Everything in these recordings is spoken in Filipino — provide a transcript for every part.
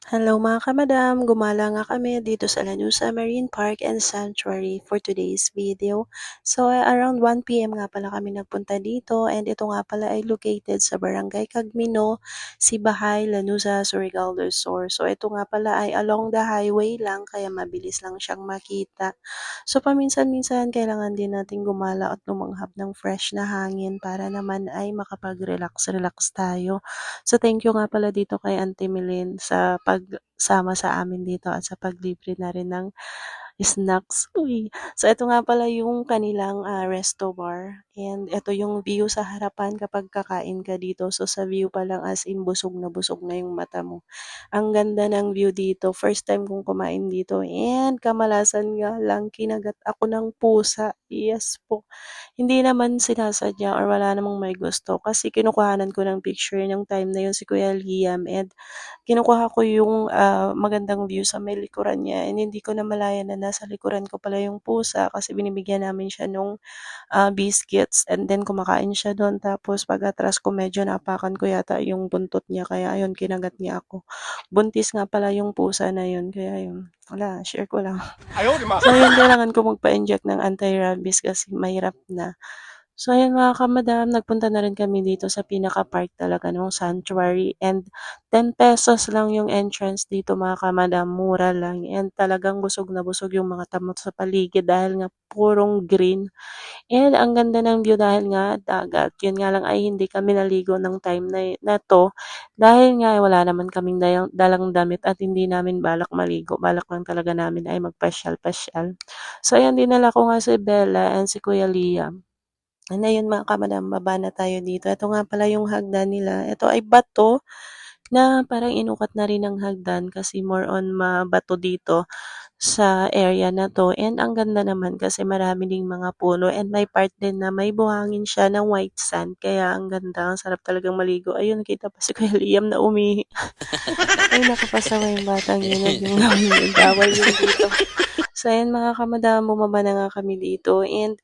Hello mga kamadam, gumala nga kami dito sa Lanusa Marine Park and Sanctuary for today's video. So around 1 p.m. nga pala kami nagpunta dito and ito nga pala ay located sa Barangay Cagmino, Sibahay, Lanusa, Surigao del Sur. So ito nga pala ay along the highway lang kaya mabilis lang siyang makita. So paminsan-minsan kailangan din natin gumala at lumanghap ng fresh na hangin para naman ay makapag-relax-relax tayo. So thank you nga pala dito kay Auntie Milin sa pagsama sa amin dito at sa paglibre na rin ng snacks. Uy. So ito nga pala yung kanilang resto bar and ito yung view sa harapan kapag kakain ka dito. So sa view pa lang as in busog na yung mata mo. Ang ganda ng view dito. First time kong kumain dito and kamalasan nga lang kinagat ako ng pusa. Yes po. Hindi naman sinasadya or wala namang may gusto kasi kinukuhanan ko ng picture ng time na yun si Kuya Liam and kinukuha ko yung magandang view sa may likuran niya and hindi ko namalayan na nasa likuran ko pala yung pusa kasi binibigyan namin siya nung biscuits and then kumakain siya doon tapos pag atras ko medyo napakan ko yata yung buntot niya kaya ayun kinagat niya ako. Buntis nga pala yung pusa na yun kaya yun. Wala, share ko lang. So yun, kailangan ko magpa-inject ng anti-rabies kasi mahirap na. So ayan mga kamadam, nagpunta na rin kami dito sa pinaka-park talaga ng sanctuary and 10 pesos lang yung entrance dito mga kamadam, mura lang and talagang busog na busog yung mga tamot sa paligid dahil nga purong green and ang ganda ng view dahil nga dagat. Yun nga lang ay hindi kami naligo ng time na to dahil nga wala naman kaming dalang damit at hindi namin balak maligo. Balak lang talaga namin ay magpasyal-pasyal. So ayan, dinala ko nga si Bella and si Kuya Liam. Ano yun mga kamadam, baba na tayo dito. Ito nga pala yung hagdan nila. Ito ay bato na parang inukat na rin ng hagdan kasi more on mabato dito sa area na 'to and ang ganda naman kasi marami ding mga puno and may part din na may buhangin siya ng white sand kaya ang ganda, ang sarap talagang maligo. Ayun, kita pa si Kuya Liam na umihi. Ay naku, pasaway yung batang yun, wag niyong gawin yun, bawal yun dito. So ayan mga kamadam, bumaba na nga kami dito and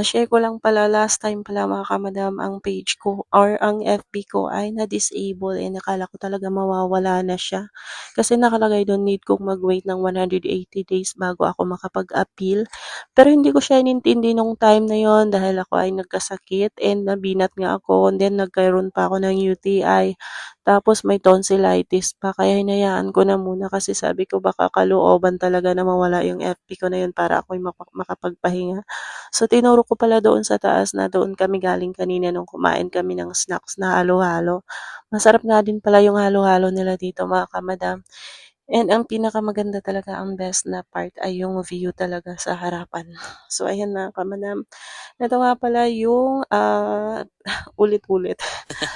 share ko lang pala last time pala mga kamadam ang page ko or ang FB ko ay na-disable and nakala ko talaga mawawala na siya. Kasi nakalagay doon need kong mag-wait ng 180 days bago ako makapag-appeal. Pero hindi ko siya inintindi nung time na yon dahil ako ay nagkasakit and nabinat nga ako and then nagkaroon pa ako ng UTI. Tapos may tonsillitis pa kaya hinayaan ko na muna kasi sabi ko baka kalooban talaga na mawala yung FP ko na yun para ako'y makapagpahinga. So tinuro ko pala doon sa taas na doon kami galing kanina nung kumain kami ng snacks na halo-halo. Masarap nga din pala yung halo-halo nila dito mga kamadam. And ang pinakamaganda talaga, ang best na part ay yung view talaga sa harapan. So ayan mga kamadam. Ito nga pala yung ulit-ulit.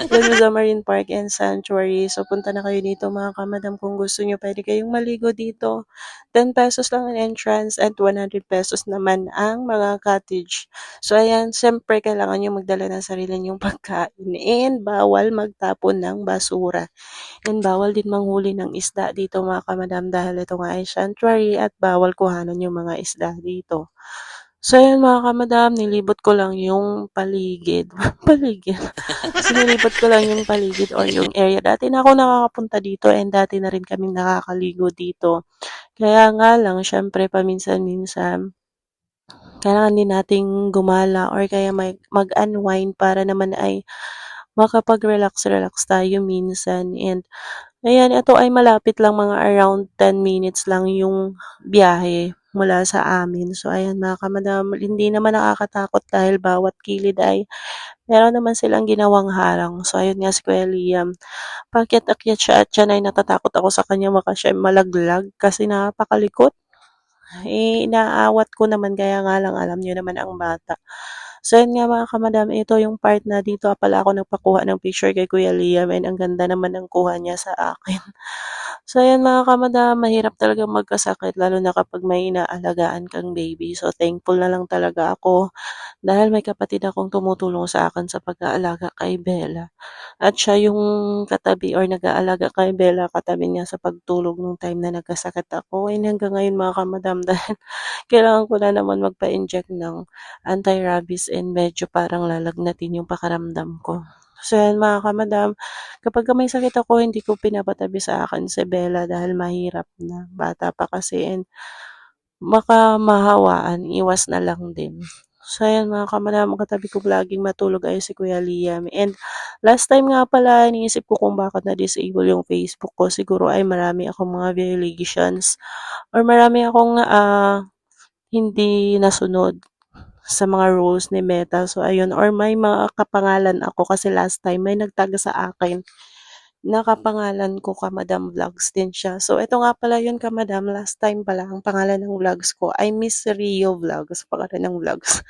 Lanuza Marine Park and Sanctuary. So, punta na kayo dito mga kamadam kung gusto nyo. Pwede kayong maligo dito. 10 pesos lang ang entrance at 100 pesos naman ang mga cottage. So, ayan, siyempre kailangan nyo magdala ng sarili nyong pagkain and bawal magtapon ng basura. And bawal din manghuli ng isda dito mga kamadam dahil ito nga ay sanctuary at bawal kuhanan yung mga isda dito. So ayan mga kamadam, nilibot ko lang yung paligid. Paligid. So nilibot ko lang yung paligid or yung area. Dati na ako nakakapunta dito and dati na rin kaming nakakaligo dito. Kaya nga lang, syempre paminsan-minsan, kailangan din nating gumala or kaya mag-unwind para naman ay makapag-relax-relax tayo minsan. And ayan, ito ay malapit lang, mga around 10 minutes lang yung biyahe mula sa amin. So ayan mga kamadam, hindi naman nakakatakot dahil bawat kilid ay meron naman silang ginawang harang. So ayun nga si Kuya Liam, paakyat-akyat siya at siya ay natatakot ako sa kanya baka siya malaglag kasi napakalikot. Eh, inaawat ko naman kaya nga lang alam niyo naman ang bata. So yun nga mga kamadam, ito yung part na dito pala ako nagpakuha ng picture kay Kuya Liam and ang ganda naman ng kuha niya sa akin. So ayan mga kamadam, mahirap talaga magkasakit lalo na kapag may inaalagaan kang baby. So thankful na lang talaga ako dahil may kapatid akong tumutulong sa akin sa pag-aalaga kay Bella. At siya yung katabi or nag-aalaga kay Bella, katabi niya sa pagtulog nung time na nagkasakit ako. And hanggang ngayon mga kamadam dahil kailangan ko na naman magpa-inject ng anti-rabies and medyo parang lalagnatin yung pakaramdam ko. So yan mga kamadam, kapagka may sakit ako hindi ko pinapatabi sa akin si Bella dahil mahirap na, bata pa kasi and baka mahawaan, iwas na lang din. So ayan mga kamadam, ang katabi ko laging matulog ay si Kuya Liam. And last time nga pala, iniisip ko kung bakit na-disable yung Facebook ko. Siguro ay marami akong mga violations or marami akong hindi nasunod sa mga rules ni Meta. So ayun, or may mga kapangalan ako kasi last time may nagtag sa akin. Nakapangalan ko Kamadam Vlogs din siya. So ito nga pala yun Kamadam, last time pala ang pangalan ng vlogs ko ay Miss Rio Vlogs, pangalan ng vlogs.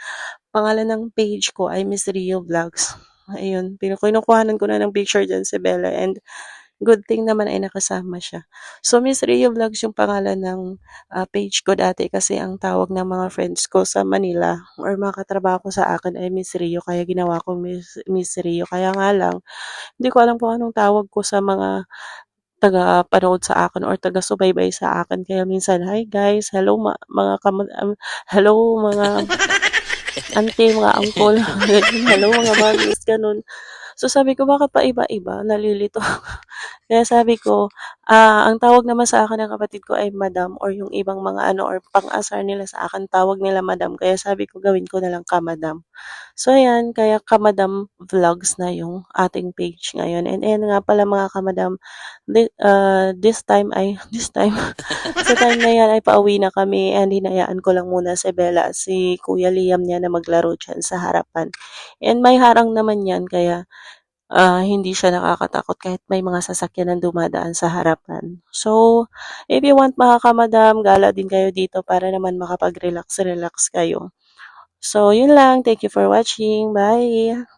Pangalan ng page ko ay Miss Rio Vlogs. Ayun, kinukuhanan ko na ng picture dyan si Bella and good thing naman ay nakasama siya. So Miss Rio Vlogs yung pangalan ng page ko dati kasi ang tawag ng mga friends ko sa Manila or mga katrabaho ko sa akin ay Miss Rio kaya ginawa kong Miss Rio. Kaya nga lang, hindi ko alam kung anong tawag ko sa mga taga-panood sa akin or taga-subaybay sa akin. Kaya minsan, "Hi guys, hello mga hello mga auntie, mga uncle, hello mga mommies," gano'n. So sabi ko, "Bakit pa iba-iba?" Nalilito kaya sabi ko, ang tawag naman sa akin ng kapatid ko ay madam or yung ibang mga ano or pang-asar nila sa akin tawag nila madam. Kaya sabi ko gawin ko na lang ka-madam. So ayan, kaya ka-madam vlogs na yung ating page ngayon. And ayan nga pala mga ka-madam, this time ay, this time, sa time na yan ay pauwi na kami and hinayaan ko lang muna si Bella at si Kuya Liam niya na maglaro dyan sa harapan. And may harang naman yan kaya hindi siya nakakatakot kahit may mga sasakyan na dumadaan sa harapan. So, if you want mga kamadam, gala din kayo dito para naman makapag-relax-relax kayo. So, yun lang. Thank you for watching. Bye!